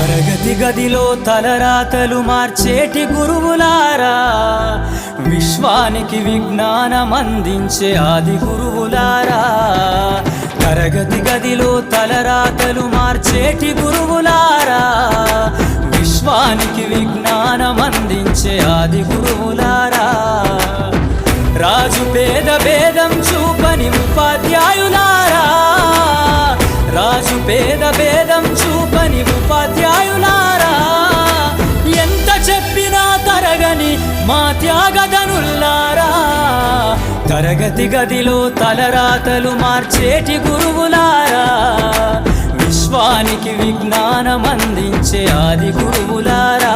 తరగతి గదిలో తలరాతలు మార్చేటి గురువులారా, విశ్వానికి విజ్ఞానం అందించే ఆది గురువులారా. తరగతి గదిలో తలరాతలు మార్చేటి గురువులారా, విశ్వానికి విజ్ఞానం అందించే ఆది గురువులారా. రాజు పేద భేదం చూపని ఉపాధ్యాయులారా, రాజు పేద భేదం చూపని ఉపాధ్యాయులారా. ఎంత చెప్పినా తరగని మా త్యాగధనుల్లారా, తరగతి గదిలో తలరాతలు మార్చేటి గురువులారా, విశ్వానికి విజ్ఞానం అందించే ఆది గురువులారా.